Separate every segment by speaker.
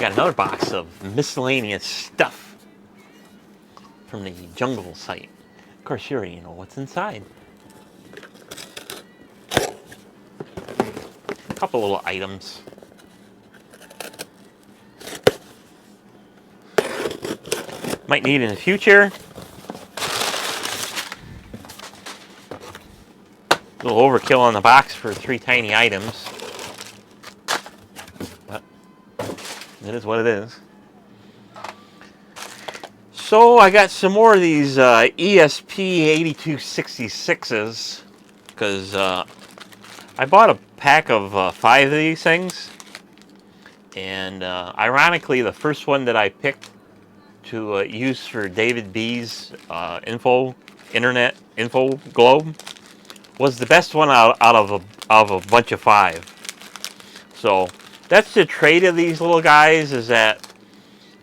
Speaker 1: got another box of miscellaneous stuff from the Jungle site. Of course, you already know what's inside. A couple little items. Might need in the future. A little overkill on the box for 3 tiny items. But it is what it is. So I got some more of these ESP8266s because I bought a pack of 5 of these things, and ironically the first one that I picked to use for David B's internet info globe was the best one out of a bunch of 5. So that's the trait of these little guys, is that,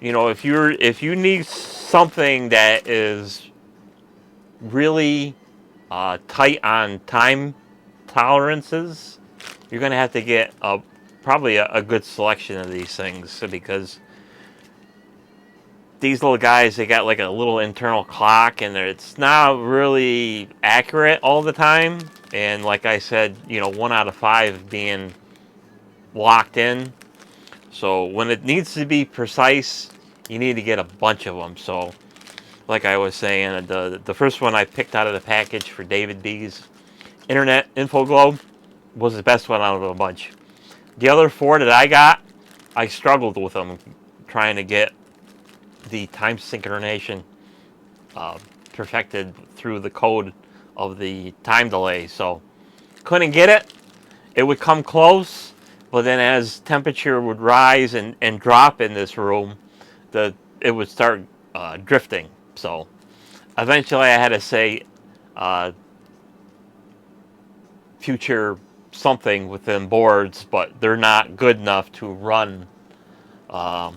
Speaker 1: you know, if you need something that is really tight on time tolerances, you're going to have to get probably a good selection of these things, because these little guys, they got like a little internal clock, and it's not really accurate all the time. And like I said, you know, 1 out of 5 being locked in. So when it needs to be precise, you need to get a bunch of them. So like I was saying, the first one I picked out of the package for David B's internet info globe was the best one out of a bunch. The other 4 that I got, I struggled with them, trying to get the time synchronization perfected through the code of the time delay. So couldn't get it. It would come close, but then as temperature would rise and drop in this room, it would start drifting. So eventually I had to say future something with them boards, but they're not good enough to run the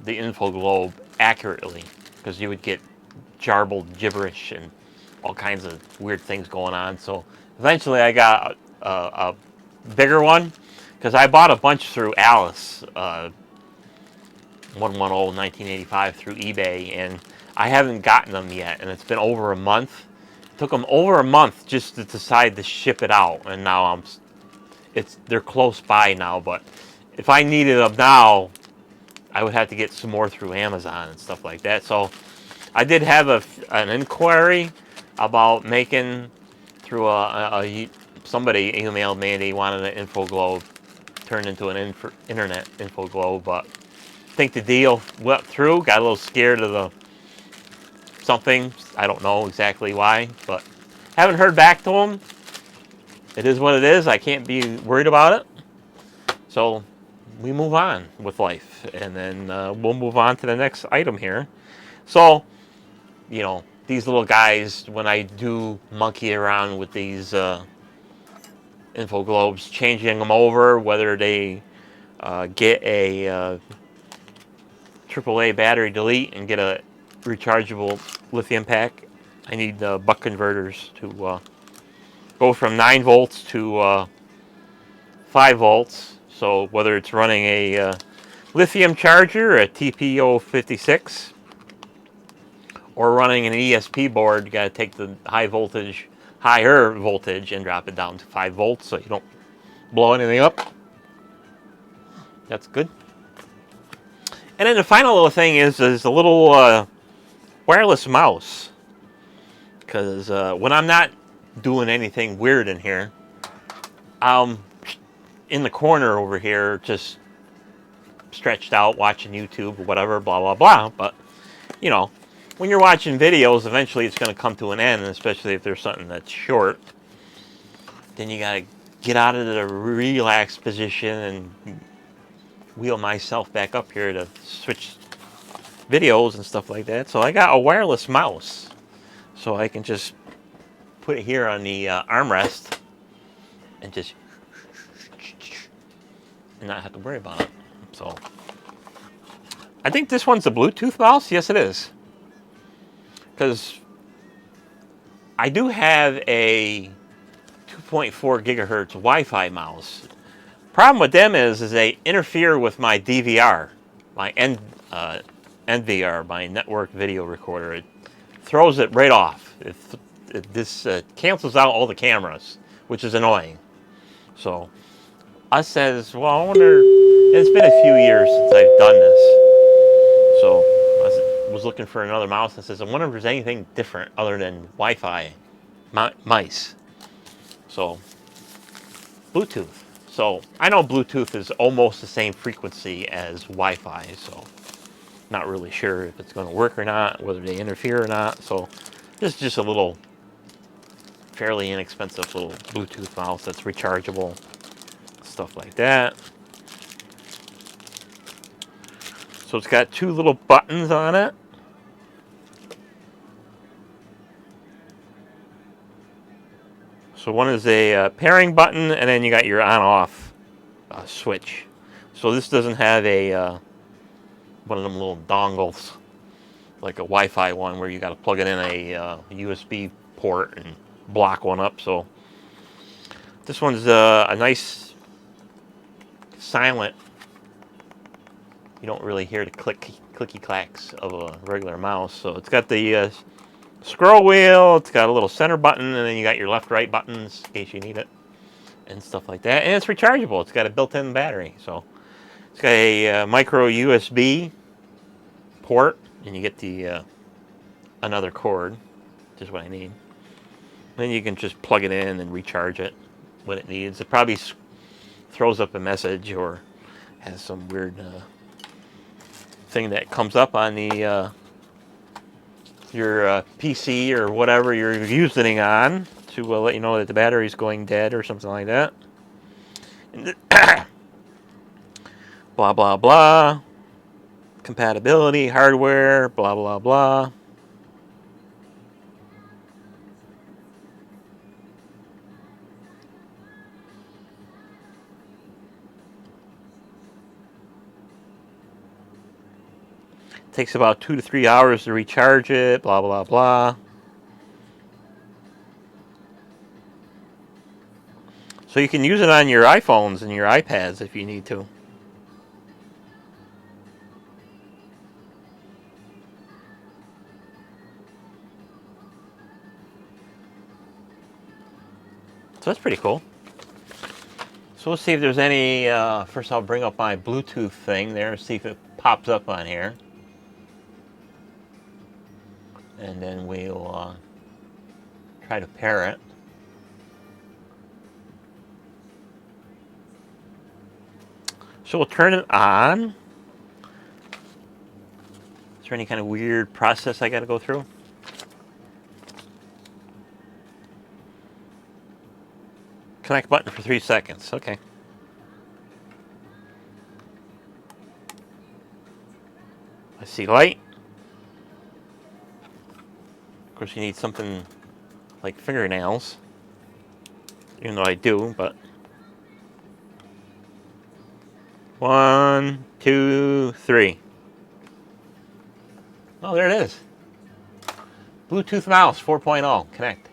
Speaker 1: info globe accurately, because you would get jarbled gibberish and all kinds of weird things going on. So eventually I got a bigger one, because I bought a bunch through Alice 1985 through eBay, and I haven't gotten them yet, and it's been over a month. It took them over a month just to decide to ship it out, and now they're close by now. But if I needed them now, I would have to get some more through Amazon and stuff like that. So I did have an inquiry about making through somebody emailed me and he wanted an info globe turned into an internet info globe, but I think the deal went through. Got a little scared of the something. I don't know exactly why, but haven't heard back to him. It is what it is. I can't be worried about it. So we move on with life, and then we'll move on to the next item here. So, you know, these little guys, when I do monkey around with these info globes, changing them over, whether they get a AAA battery delete and get a rechargeable lithium pack, I need buck converters to go from 9 volts to 5 volts. So whether it's running a lithium charger, a TP-56, or running an ESP board, you got to take the higher voltage, and drop it down to 5 volts so you don't blow anything up. That's good. And then the final little thing is a little wireless mouse. Because when I'm not doing anything weird in here, in the corner over here, just stretched out watching YouTube or whatever, blah, blah, blah. But, you know, when you're watching videos, eventually it's going to come to an end, especially if there's something that's short. Then you got to get out of the relaxed position and wheel myself back up here to switch videos and stuff like that. So I got a wireless mouse, so I can just put it here on the armrest and just and not have to worry about it. So I think this one's a Bluetooth mouse. Yes, it is. Because I do have a 2.4 gigahertz Wi-Fi mouse. Problem with them is they interfere with my DVR my NVR, my network video recorder. It throws it right off. This cancels out all the cameras, which is annoying. So I says, well, I wonder. It's been a few years since I've done this, so I was looking for another mouse and says, I wonder if there's anything different other than Wi-Fi mice. So Bluetooth. So I know Bluetooth is almost the same frequency as Wi-Fi, so not really sure if it's going to work or not, whether they interfere or not. So this is just a little fairly inexpensive little Bluetooth mouse that's rechargeable, stuff like that. So it's got two little buttons on it. So one is a pairing button, and then you got your on-off switch. So this doesn't have a one of them little dongles, like a Wi-Fi one, where you got to plug it in a USB port and block one up. So this one's a nice silent. You don't really hear the clicky clacks of a regular mouse. So it's got the scroll wheel, it's got a little center button, and then you got your left-right buttons in case you need it, and stuff like that. And it's rechargeable. It's got a built-in battery. So it's got a micro USB port, and you get the another cord, which is what I need. Then you can just plug it in and recharge it when it needs. It probably throws up a message or has some weird thing that comes up on the your PC or whatever you're using it on to let you know that the battery's going dead or something like that. And blah blah blah. Compatibility, hardware, blah blah blah. Takes about 2 to 3 hours to recharge it, blah, blah, blah. So you can use it on your iPhones and your iPads if you need to. So that's pretty cool. So we'll see if there's any, first I'll bring up my Bluetooth thing there, see if it pops up on here. And then we'll try to pair it. So we'll turn it on. Is there any kind of weird process I got to go through? Connect button for 3 seconds. Okay. I see light. Of course, you need something like fingernails, even though I do, but 1, 2, 3. Oh, there it is. Bluetooth mouse 4.0. Connect.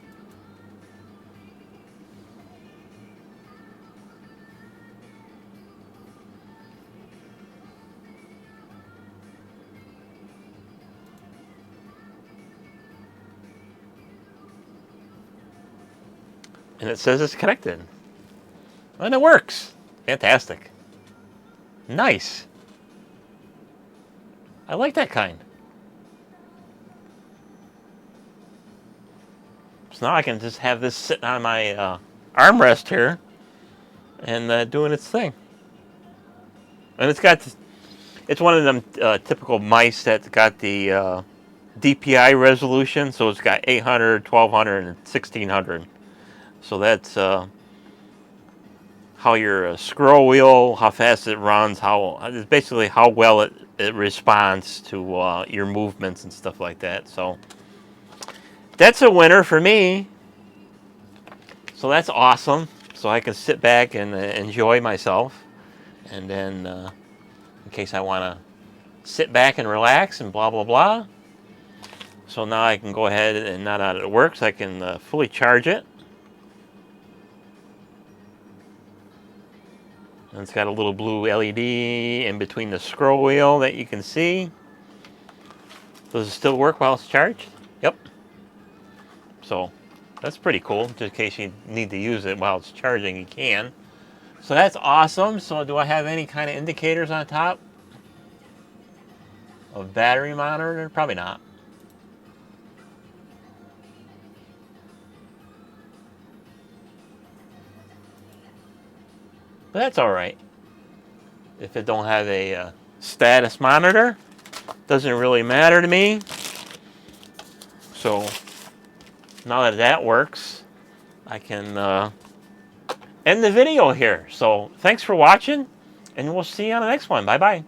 Speaker 1: And it says it's connected. And it works. Fantastic. Nice. I like that kind. So now I can just have this sitting on my armrest here and doing its thing. And it's one of them typical mice that's got the DPI resolution. So it's got 800, 1200, and 1600. So that's how your scroll wheel, how fast it runs, it's basically how well it responds to your movements and stuff like that. So that's a winner for me. So that's awesome. So I can sit back and enjoy myself. And then in case I want to sit back and relax and blah, blah, blah. So now I can go ahead and now that it works, I can fully charge it. And it's got a little blue LED in between the scroll wheel that you can see. Does it still work while it's charged? Yep. So that's pretty cool. Just in case you need to use it while it's charging, you can. So that's awesome. So do I have any kind of indicators on top of battery monitor? Probably not. But that's all right. If it don't have a status monitor, doesn't really matter to me. So now that that works, I can end the video here. So thanks for watching, and we'll see you on the next one. Bye-bye.